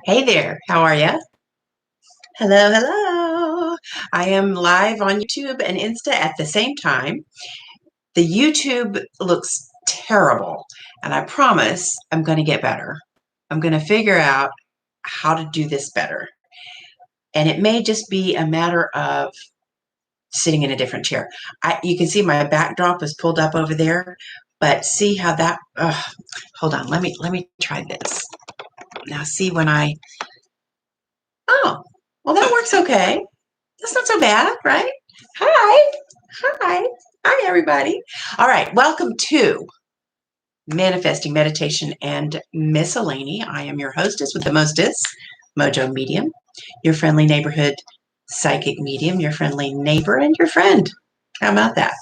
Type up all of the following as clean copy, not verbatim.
Hey there, how are you? Hello, hello. I am live on YouTube and Insta at the same time. The YouTube looks terrible, and I promise I'm going to get better. I'm going to figure out how to do this better. And it may just be a matter of sitting in a different chair. You can see my backdrop is pulled up over there, but see how that, hold on, let me try this. Now see when oh, well, that works okay. That's not so bad, right? Hi. Hi. Hi, everybody. All right. Welcome to Manifesting Meditation and Miscellany. I am your hostess with the mostest, MoJo Medium, your friendly neighborhood psychic medium, your friendly neighbor, and your friend. How about that?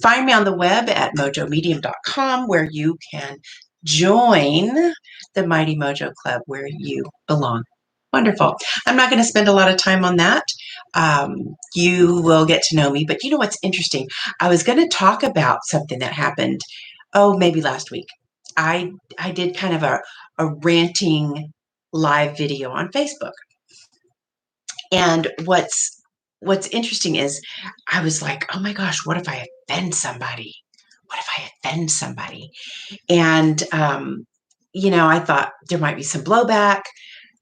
Find me on the web at mojomedium.com where you can join the Mighty Mojo Club where you belong. Wonderful. I'm not going to spend a lot of time on that. You will get to know me. But you know what's interesting? I was going to talk about something that happened, maybe last week. I did kind of a ranting live video on Facebook. And what's interesting is I was like, oh my gosh, what if I offend somebody? What if I offend somebody? And, I thought there might be some blowback.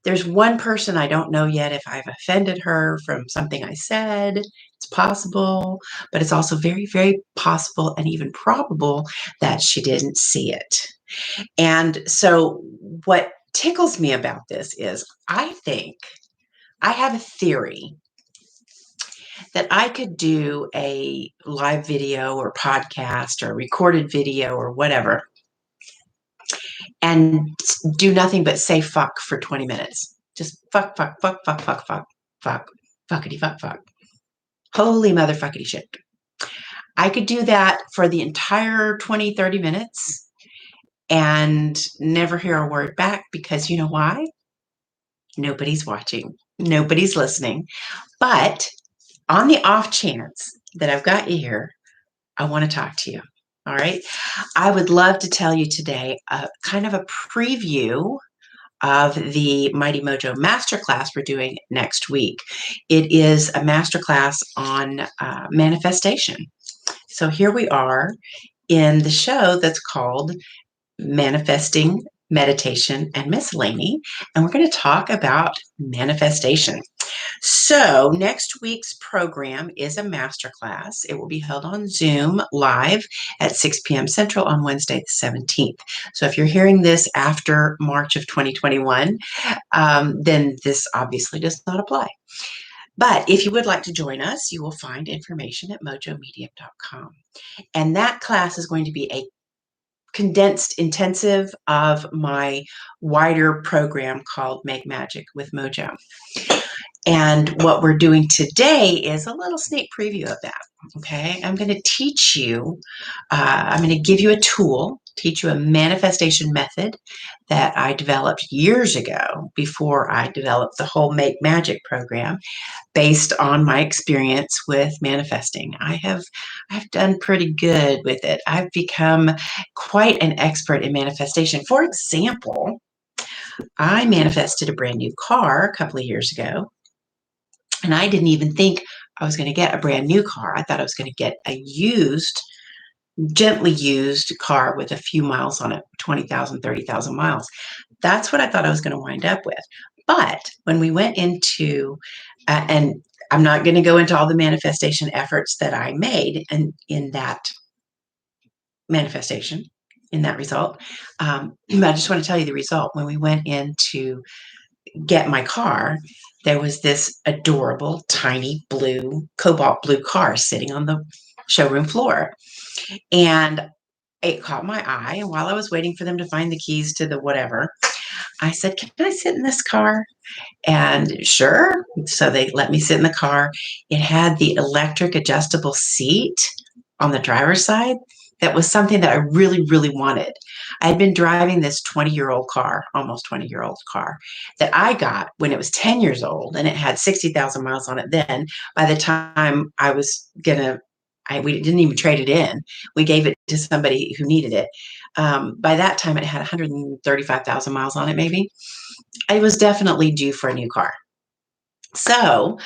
There's one person I don't know yet if I've offended her from something I said. It's possible, but it's also very, very possible and even probable that she didn't see it. And so what tickles me about this is I think I have a theory that I could do a live video or podcast or recorded video or whatever and do nothing but say fuck for 20 minutes. Just fuck, fuck, fuck, fuck, fuck, fuck, fuck, fuckity, fuck, fuck. Holy motherfuckity shit. I could do that for the entire 20, 30 minutes and never hear a word back because you know why? Nobody's watching. Nobody's listening. But on the off chance that I've got you here, I want to talk to you. All right. I would love to tell you today kind of a preview of the Mighty Mojo Masterclass we're doing next week. It is a masterclass on manifestation. So here we are in the show that's called Manifesting Meditation and Miscellany, and we're going to talk about manifestation. So next week's program is a masterclass. It will be held on Zoom live at 6 p.m. Central on Wednesday the 17th. So if you're hearing this after March of 2021, then this obviously does not apply. But if you would like to join us, you will find information at mojomedium.com. And that class is going to be a condensed intensive of my wider program called Make Magic with MoJo. And what we're doing today is a little sneak preview of that. Okay, I'm going to teach you, I'm going to give you a tool, teach you a manifestation method that I developed years ago before I developed the whole Make Magic program based on my experience with manifesting. I've done pretty good with it. I've become quite an expert in manifestation. For example, I manifested a brand new car a couple of years ago. And I didn't even think I was going to get a brand new car. I thought I was going to get a gently used car with a few miles on it, 20,000, 30,000 miles. That's what I thought I was going to wind up with. But when we went into, and I'm not going to go into all the manifestation efforts that I made in that manifestation, in that result. But I just want to tell you the result. When we went in to get my car, there was this adorable, tiny cobalt blue car sitting on the showroom floor. And it caught my eye. And while I was waiting for them to find the keys to the whatever, I said, can I sit in this car? And sure. So they let me sit in the car. It had the electric adjustable seat on the driver's side. That was something that I really, really wanted. I had been driving this 20-year-old car, almost 20-year-old car, that I got when it was 10 years old, and it had 60,000 miles on it then. By the time we didn't even trade it in. We gave it to somebody who needed it. By that time, it had 135,000 miles on it, maybe. It was definitely due for a new car. So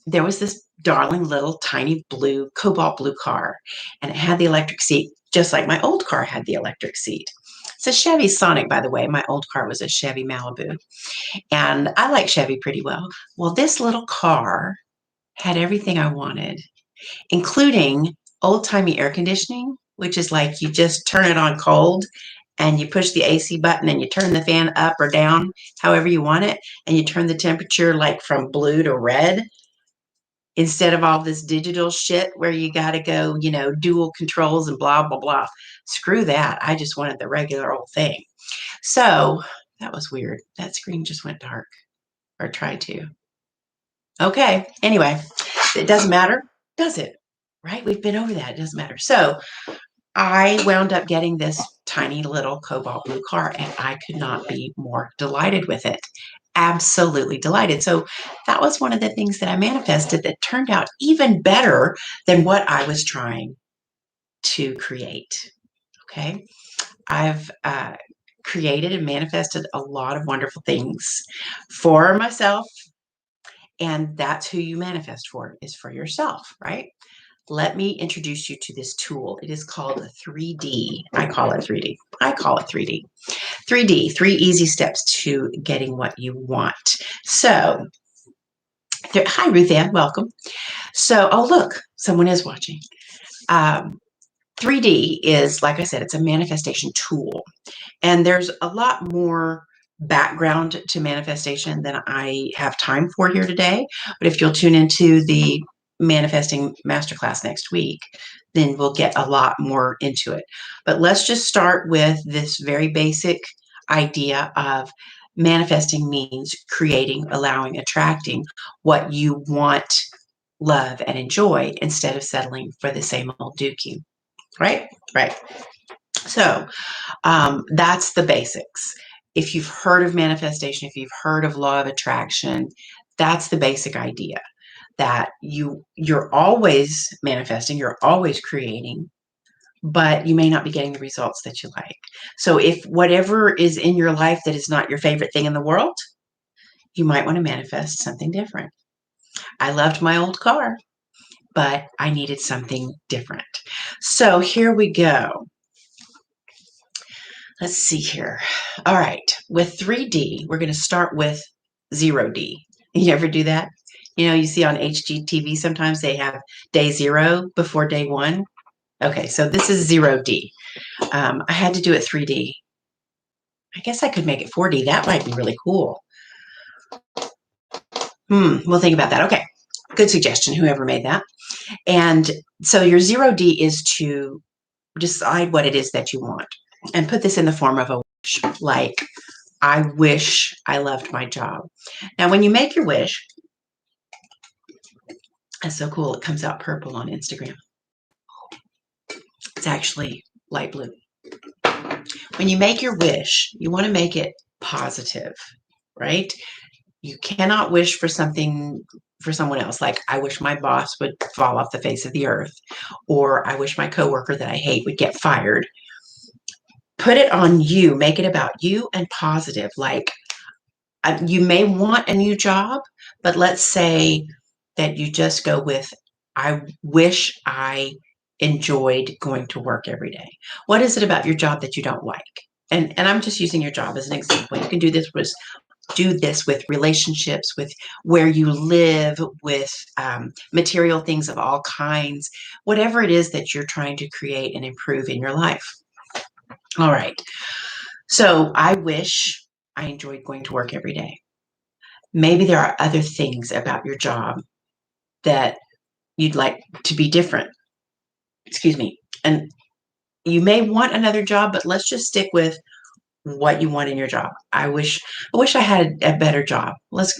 there was this darling little tiny blue, cobalt blue car, and it had the electric seat, just like my old car had the electric seat. It's a Chevy Sonic, by the way. My old car was a Chevy Malibu, and I like Chevy pretty well. Well, this little car had everything I wanted, including old-timey air conditioning, which is like you just turn it on cold and you push the AC button and you turn the fan up or down however you want it, and you turn the temperature like from blue to red instead of all this digital shit where you got to go, dual controls and blah, blah, blah. Screw that. I just wanted the regular old thing. So that was weird. That screen just went dark, or tried to. Okay. Anyway, it doesn't matter, does it? Right? We've been over that. It doesn't matter. So I wound up getting this tiny little cobalt blue car, and I could not be more delighted with it. Absolutely delighted. So that was one of the things that I manifested that turned out even better than what I was trying to create. Okay. I've created and manifested a lot of wonderful things for myself. And that's who you manifest for, is for yourself, right? Let me introduce you to this tool. It is called 3D. I call it 3D. 3D, 3 easy steps to getting what you want. So, hi, Ruth Ann. Welcome. So, oh, look, someone is watching. 3D is, like I said, it's a manifestation tool. And there's a lot more background to manifestation than I have time for here today. But if you'll tune into the manifesting masterclass next week, then we'll get a lot more into it. But let's just start with this very basic idea of manifesting means creating, allowing, attracting what you want, love, and enjoy instead of settling for the same old dookie. Right? Right. So that's the basics. If you've heard of manifestation, if you've heard of law of attraction, that's the basic idea, that you're always manifesting, you're always creating, but you may not be getting the results that you like. So if whatever is in your life that is not your favorite thing in the world, you might want to manifest something different. I loved my old car, but I needed something different. So here we go. Let's see here. All right. With 3D, we're going to start with 0D. You ever do that? You see on HGTV sometimes they have day 0 before day 1. Okay, so this is 0D. I had to do it 3D. I guess I could make it 4D. That might be really cool. We'll think about that. Okay, good suggestion, whoever made that. And so your 0D is to decide what it is that you want and put this in the form of a wish, like, I wish I loved my job. Now, when you make your wish, that's so cool. It comes out purple on Instagram. It's actually light blue. When you make your wish, you want to make it positive, right? You cannot wish for something for someone else. Like, I wish my boss would fall off the face of the earth, or I wish my coworker that I hate would get fired. Put it on you. Make it about you and positive. Like, you may want a new job, but let's say that you just go with, I wish I enjoyed going to work every day. What is it about your job that you don't like? And I'm just using your job as an example. You can do this with relationships, with where you live, with material things of all kinds, whatever it is that you're trying to create and improve in your life. All right. So I wish I enjoyed going to work every day. Maybe there are other things about your job that you'd like to be different. Excuse me. And you may want another job, but let's just stick with what you want in your job. I wish I had a better job.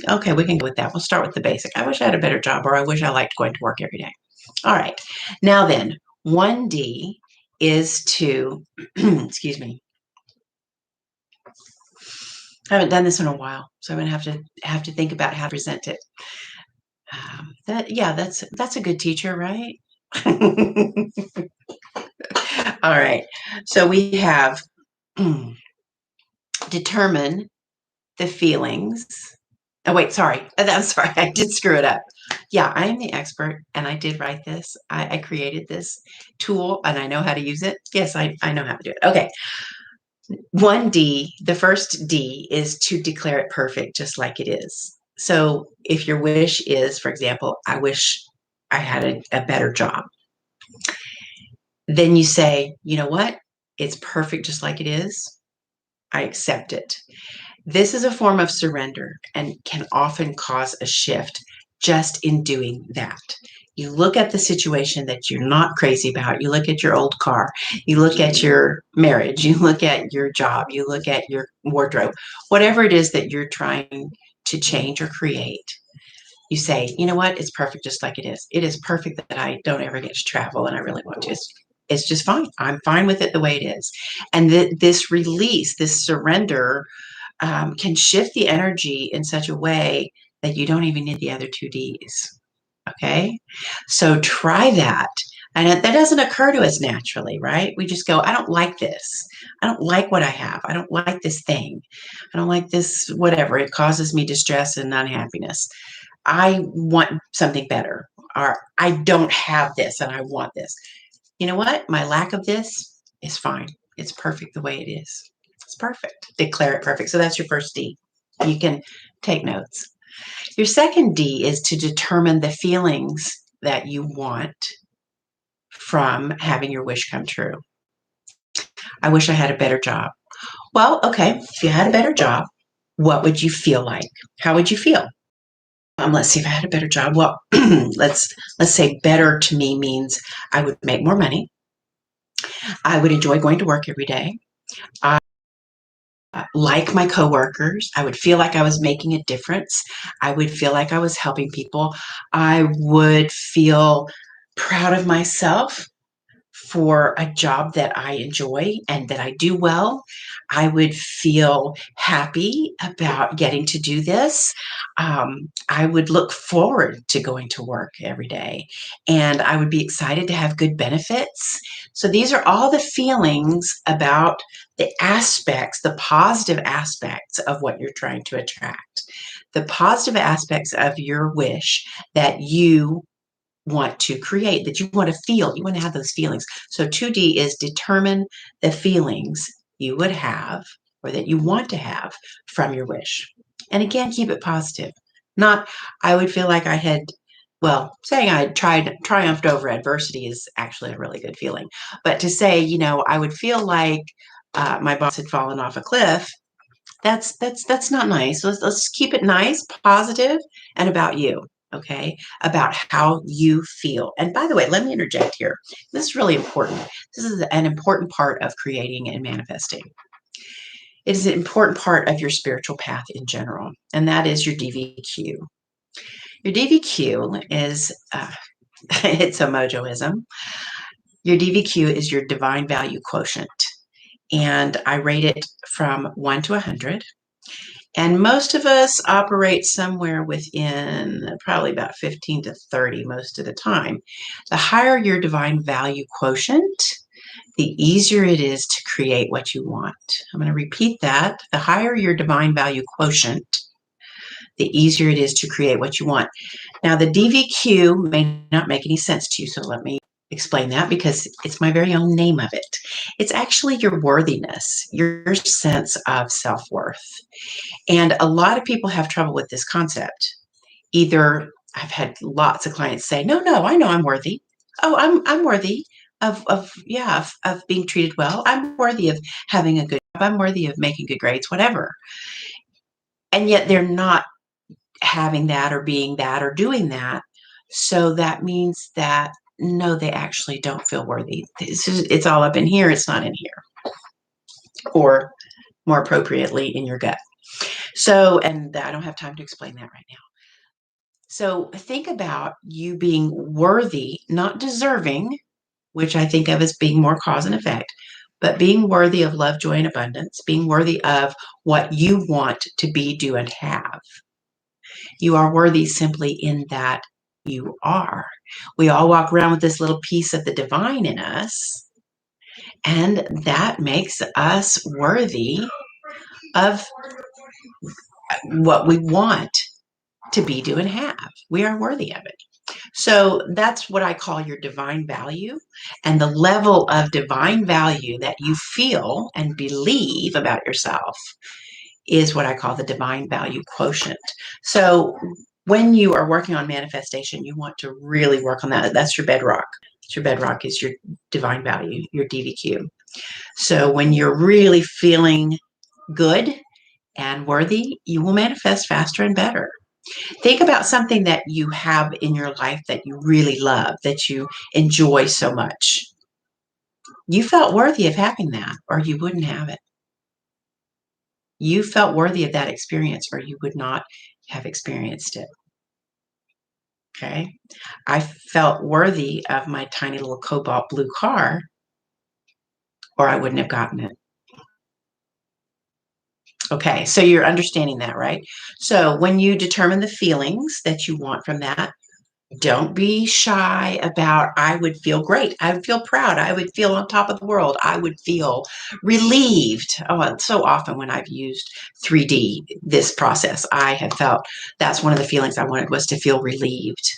Okay, we can go with that. We'll start with the basic. I wish I had a better job, or I wish I liked going to work every day. All right. Now then, 1D is to, excuse me. I haven't done this in a while, so I'm going to have to think about how to present it. That's a good teacher, right? All right. So we have determine the feelings. Oh, wait, sorry. I'm sorry. I did screw it up. Yeah, I am the expert and I did write this. I created this tool and I know how to use it. Yes, I know how to do it. Okay. 1D, the first D is to declare it perfect, just like it is. So if your wish is, for example, I wish I had a better job, then you say, you know what? It's perfect just like it is. I accept it. This is a form of surrender and can often cause a shift just in doing that. You look at the situation that you're not crazy about. You look at your old car. You look at your marriage. You look at your job. You look at your wardrobe. Whatever it is that you're trying to change or create, you say, you know what? It's perfect just like it is. It is perfect that I don't ever get to travel and I really want to. It's just fine. I'm fine with it the way it is. And this release, this surrender can shift the energy in such a way that you don't even need the other two Ds. Okay. So try that. And that doesn't occur to us naturally, right? We just go, I don't like this. I don't like what I have. I don't like this thing. I don't like this, whatever. It causes me distress and unhappiness. I want something better. Or I don't have this and I want this. You know what? My lack of this is fine. It's perfect the way it is. It's perfect. Declare it perfect. So that's your first D. You can take notes. Your second D is to determine the feelings that you want from having your wish come true. I wish I had a better job. Well, okay, if you had a better job, what would you feel like? How would you feel? Let's see if I had a better job. Well, let's say better to me means I would make more money. I would enjoy going to work every day. I like my coworkers. I would feel like I was making a difference. I would feel like I was helping people. I would feel proud of myself for a job that I enjoy and that I do well. I would feel happy about getting to do this. I would look forward to going to work every day and I would be excited to have good benefits. So these are all the feelings about the aspects, the positive aspects of what you're trying to attract. The positive aspects of your wish that you want to create, that you want to feel, you want to have those feelings. So 2D is determine the feelings you would have or that you want to have from your wish. And again, keep it positive. Not, I would feel like I had, well, saying I triumphed over adversity is actually a really good feeling. But to say, I would feel like my boss had fallen off a cliff, that's not nice. Let's keep it nice, positive, and about you. Okay, about how you feel. And by the way, let me interject here. This is really important. This is an important part of creating and manifesting. It is an important part of your spiritual path in general, and that is your DVQ. Your DVQ is it's a MoJoism. Your DVQ is your divine value quotient, and I rate it from 1 to 100. And most of us operate somewhere within probably about 15 to 30 most of the time. The higher your divine value quotient, the easier it is to create what you want. I'm going to repeat that. The higher your divine value quotient, the easier it is to create what you want. Now, the DVQ may not make any sense to you, so let me explain that because it's my very own name of it. It's actually your worthiness, your sense of self-worth. And a lot of people have trouble with this concept. Either I've had lots of clients say, no, I know I'm worthy. Oh, I'm worthy of being treated well. I'm worthy of having a good job. I'm worthy of making good grades, whatever. And yet they're not having that or being that or doing that. So that means that no, they actually don't feel worthy. It's all up in here. It's not in here. Or more appropriately, in your gut. So, and I don't have time to explain that right now. So think about you being worthy, not deserving, which I think of as being more cause and effect, but being worthy of love, joy, and abundance, being worthy of what you want to be, do, and have. You are worthy simply in that you are. We all walk around with this little piece of the divine in us, And that makes us worthy of what we want to be, do, and have. We are worthy of it. So that's what I call your divine value. And the level of divine value that you feel and believe about yourself is what I call the divine value quotient. So when you are working on manifestation, you want to really work on that. That's your bedrock. Your bedrock is your divine value, your DVQ. So when you're really feeling good and worthy, you will manifest faster and better. Think about something that you have in your life that you really love, that you enjoy so much. You felt worthy of having that, or you wouldn't have it. You felt worthy of that experience, or you would not have experienced it. Okay. I felt worthy of my tiny little cobalt blue car, or I wouldn't have gotten it. Okay, so you're understanding that, right? So when you determine the feelings that you want from that, don't be shy about, I would feel great. I would feel proud. I would feel on top of the world. I would feel relieved. Oh, and so often when I've used 3D, this process, I have felt that's one of the feelings I wanted was to feel relieved.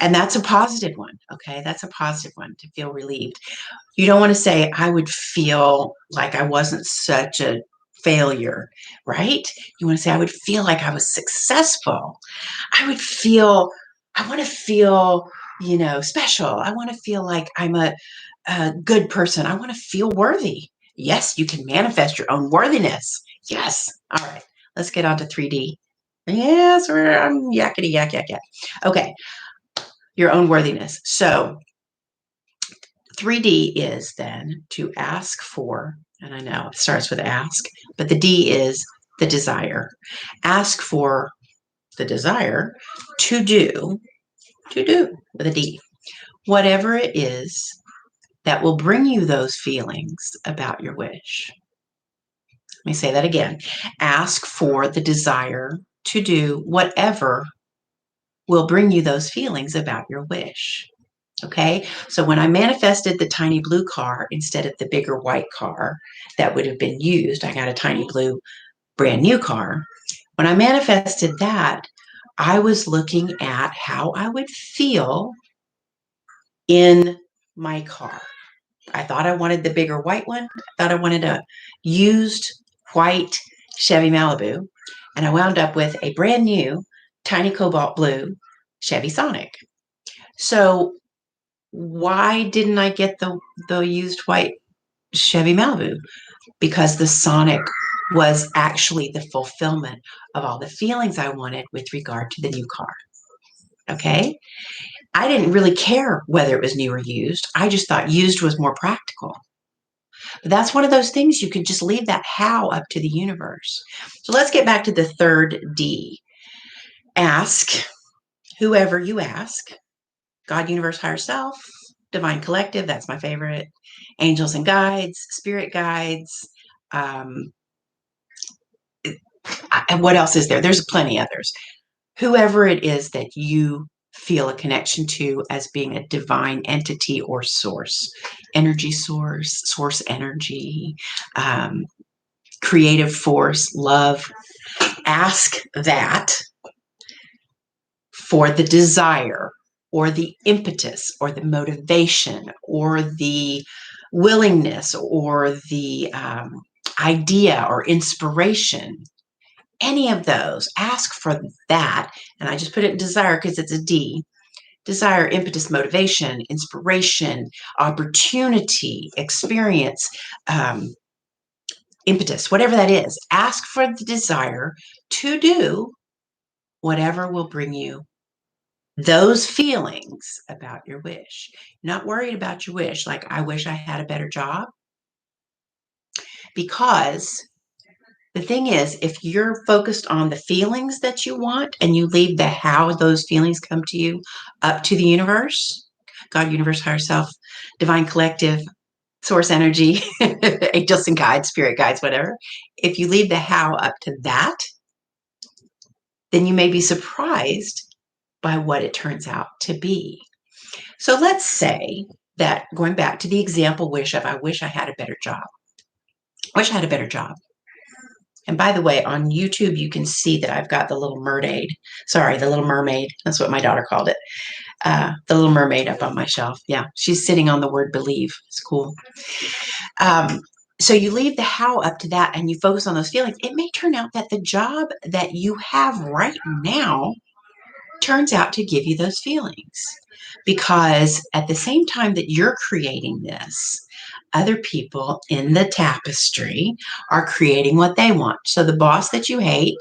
And that's a positive one. Okay, that's a positive one, to feel relieved. You don't want to say, I would feel like I wasn't such a failure, right? You want to say, I would feel like I was successful. I would feel, I want to feel, special. I want to feel like I'm a good person. I want to feel worthy. Yes, you can manifest your own worthiness. Yes. All right. Let's get on to 3D. Yes, I'm yakety yak yak yak. Okay. Your own worthiness. So 3D is then to ask for, and I know it starts with ask, but the D is the desire. Ask for the desire to do with a D, whatever it is that will bring you those feelings about your wish. Let me say that again. Ask for the desire to do whatever will bring you those feelings about your wish. Okay, so when I manifested the tiny blue car instead of the bigger white car that would have been used, I got a tiny blue brand new car. When I manifested that, I was looking at how I would feel in my car. I thought I wanted the bigger white one. I thought I wanted a used white Chevy Malibu. And I wound up with a brand new tiny cobalt blue Chevy Sonic. So why didn't I get the used white Chevy Malibu? Because the Sonic was actually the fulfillment of all the feelings I wanted with regard to the new car. Okay? I didn't really care whether it was new or used. I just thought used was more practical. But that's one of those things you could just leave that how up to the universe. So let's get back to the third D. Ask whoever you ask. God, universe, higher self, divine collective, that's my favorite. Angels and guides, spirit guides. And what else is there? There's plenty others. Whoever it is that you feel a connection to as being a divine entity or source, energy source energy, creative force, love. Ask that for the desire or the impetus or the motivation or the willingness or the idea or inspiration. Any of those, ask for that. And I just put it in desire because it's a D. Desire, impetus, motivation, inspiration, opportunity, experience, impetus, whatever that is. Ask for the desire to do whatever will bring you those feelings about your wish. You're not worried about your wish, like, I wish I had a better job. Because the thing is, if you're focused on the feelings that you want and you leave the how those feelings come to you up to the universe, God, universe, higher self, divine collective, source energy, angels and guides, spirit guides, whatever. If you leave the how up to that, then you may be surprised by what it turns out to be. So let's say that going back to the example I wish I had a better job. Wish I had a better job. And by the way, on YouTube, you can see that I've got the little mermaid. Sorry, the little mermaid. That's what my daughter called it. The little mermaid up on my shelf. Yeah, she's sitting on the word believe. It's cool. So you leave the how up to that and you focus on those feelings. It may turn out that the job that you have right now turns out to give you those feelings. Because at the same time that you're creating this, other people in the tapestry are creating what they want. So the boss that you hate,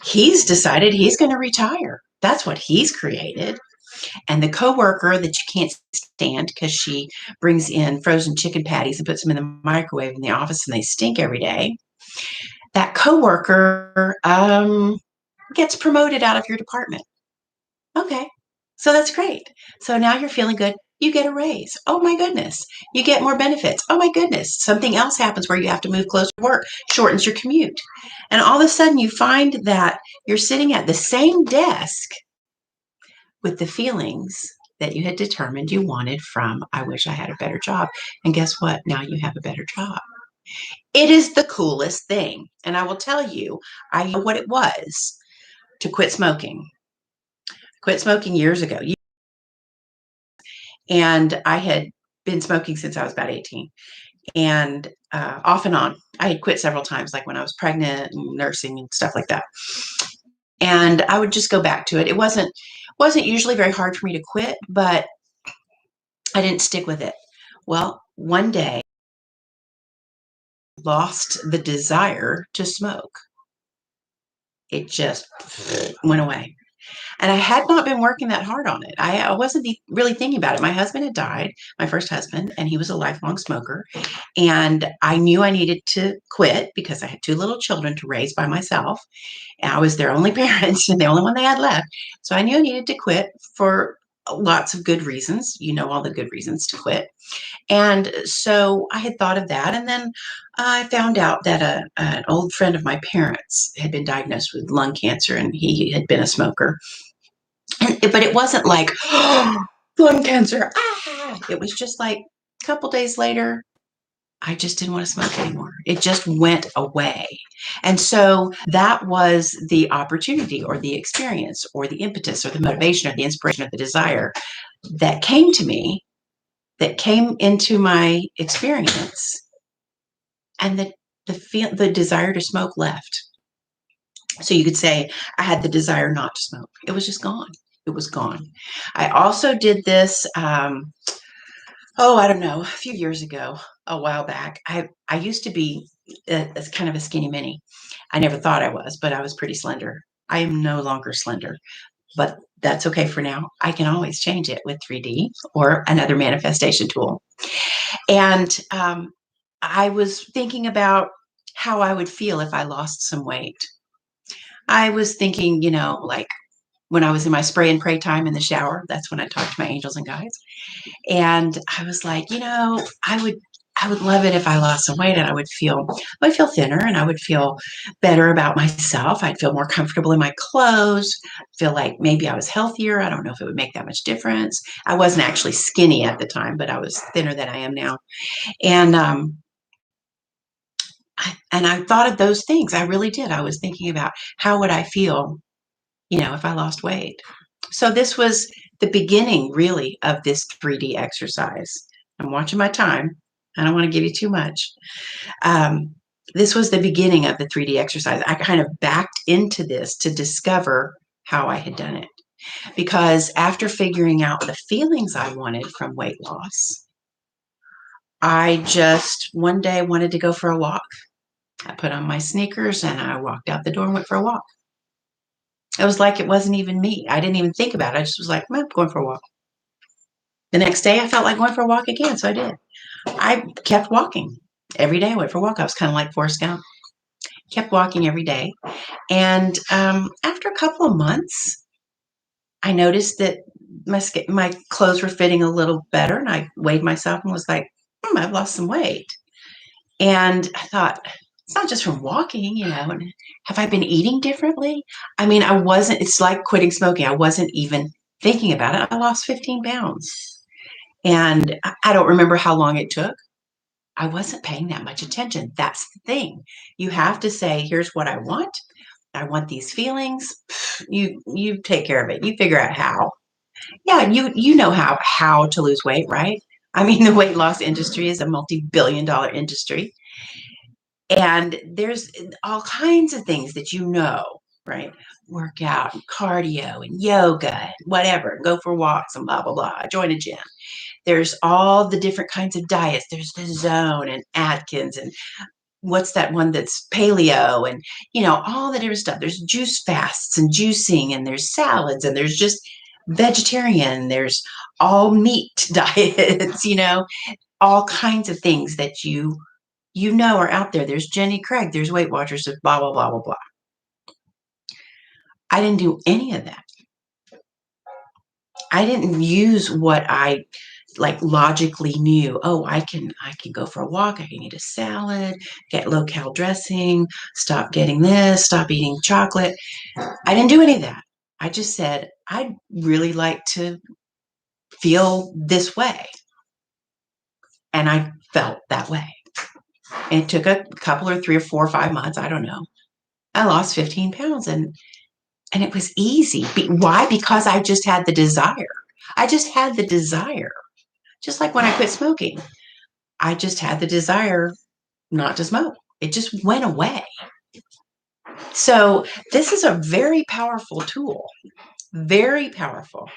he's decided he's going to retire. That's what he's created. And the coworker that you can't stand because she brings in frozen chicken patties and puts them in the microwave in the office and they stink every day, that coworker gets promoted out of your department. Okay, so that's great. So now you're feeling good. You get a raise. Oh my goodness. You get more benefits. Oh my goodness. Something else happens where you have to move closer to work, shortens your commute. And all of a sudden you find that you're sitting at the same desk with the feelings that you had determined you wanted from, I wish I had a better job. And guess what? Now you have a better job. It is the coolest thing. And I will tell you, I know what it was to quit smoking. Quit smoking years ago. And I had been smoking since I was about 18. And off and on, I had quit several times, like when I was pregnant and nursing and stuff like that. And I would just go back to it. It wasn't usually very hard for me to quit, but I didn't stick with it. Well, one day, lost the desire to smoke. It just went away. And I had not been working that hard on it. I wasn't really thinking about it. My husband had died, my first husband, and he was a lifelong smoker. And I knew I needed to quit because I had 2 little children to raise by myself. And I was their only parent and the only one they had left. So I knew I needed to quit for lots of good reasons. You know, all the good reasons to quit. And so I had thought of that. And then I found out that an old friend of my parents had been diagnosed with lung cancer and he had been a smoker. But it wasn't like, oh, lung cancer. Ah! It was just like a couple days later, I just didn't want to smoke anymore. It just went away. And so that was the opportunity or the experience or the impetus or the motivation or the inspiration or the desire that came to me, that came into my experience, and the desire to smoke left. So you could say I had the desire not to smoke. It was just gone. It was gone. I also did this, I don't know, a few years ago, a while back. I used to be as kind of a skinny mini. I never thought I was, but I was pretty slender. I am no longer slender, but that's okay for now. I can always change it with 3D or another manifestation tool. And I was thinking about how I would feel if I lost some weight. I was thinking, like when I was in my spray and pray time in the shower, that's when I talked to my angels and guides. And I was like, I would love it if I lost some weight and I would feel thinner and I would feel better about myself. I'd feel more comfortable in my clothes, feel like maybe I was healthier. I don't know if it would make that much difference. I wasn't actually skinny at the time, but I was thinner than I am now. And I thought of those things. I really did. I was thinking about how would I feel, if I lost weight. So this was the beginning, really, of this 3D exercise. I'm watching my time. I don't want to give you too much. This was the beginning of the 3D exercise. I kind of backed into this to discover how I had done it. Because after figuring out the feelings I wanted from weight loss, I just one day wanted to go for a walk. I put on my sneakers and I walked out the door and went for a walk. It was like it wasn't even me. I didn't even think about it. I just was like, I'm going for a walk. The next day, I felt like going for a walk again, so I did. I kept walking. Every day I went for a walk. I was kind of like Forrest Gump. Kept walking every day. And after a couple of months, I noticed that my clothes were fitting a little better, and I weighed myself and was like, I've lost some weight. And I thought, it's not just from walking, and have I been eating differently? I mean, it's like quitting smoking. I wasn't even thinking about it. I lost 15 pounds. And I don't remember how long it took. I wasn't paying that much attention. That's the thing. You have to say, here's what I want. I want these feelings. You take care of it. You figure out how. Yeah, you know how to lose weight, right? I mean, the weight loss industry is a multi-billion-dollar industry. And there's all kinds of things that you know, right? Workout and cardio and yoga and whatever. Go for walks and blah, blah, blah. Join a gym. There's all the different kinds of diets. There's the Zone and Atkins and what's that one that's paleo and, all the different stuff. There's juice fasts and juicing and there's salads and there's just vegetarian. There's all meat diets, all kinds of things that are out there. There's Jenny Craig, there's Weight Watchers, there's blah, blah, blah, blah, blah. I didn't do any of that. I didn't use what I logically knew. Oh, I can go for a walk. I can eat a salad, get low-cal dressing, stop getting this, stop eating chocolate. I didn't do any of that. I just said, I'd really like to feel this way. And I felt that way. And it took a couple or 3 or 4 or 5 months. I don't know. I lost 15 pounds and it was easy. Why? Because I just had the desire. I just had the desire. Just like when I quit smoking, I just had the desire not to smoke. It just went away. So this is a very powerful tool. Very powerful.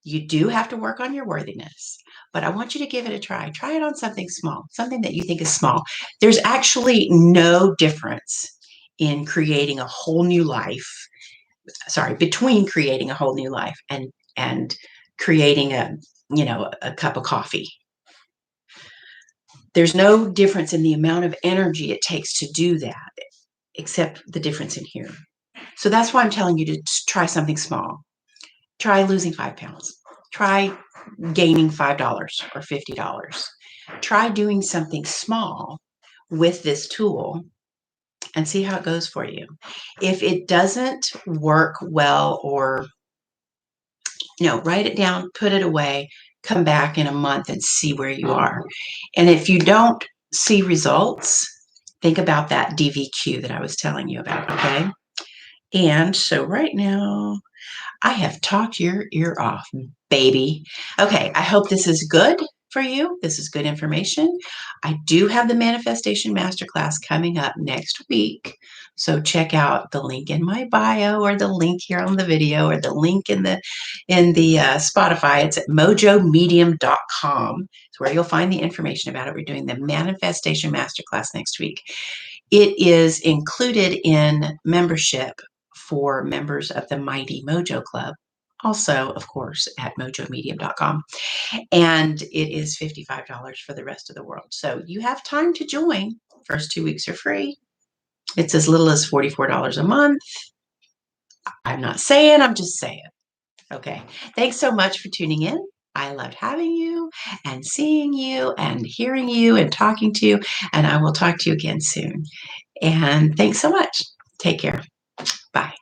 You do have to work on your worthiness, but I want you to give it a try. Try it on something small, something that you think is small. There's actually no difference in creating a whole new life. Between creating a whole new life and creating a cup of coffee. There's no difference in the amount of energy it takes to do that, except the difference in here. So that's why I'm telling you to try something small. Try losing 5 pounds. Try gaining $5 or $50. Try doing something small with this tool and see how it goes for you. If it doesn't work well, or write it down, put it away, come back in a month and see where you are. And if you don't see results, think about that DVQ that I was telling you about, okay? And so right now, I have talked your ear off, baby. Okay, I hope this is good for you. This is good information. I do have the Manifestation Masterclass coming up next week. So check out the link in my bio, or the link here on the video, or the link in the Spotify. It's at MoJoMedium.com. It's where you'll find the information about it. We're doing the Manifestation Masterclass next week. It is included in membership for members of the Mighty MoJo Club. Also, of course, at MoJoMedium.com. And it is $55 for the rest of the world. So you have time to join. First 2 weeks are free. It's as little as $44 a month. I'm not saying, I'm just saying. Okay. Thanks so much for tuning in. I loved having you and seeing you and hearing you and talking to you. And I will talk to you again soon. And thanks so much. Take care. Bye.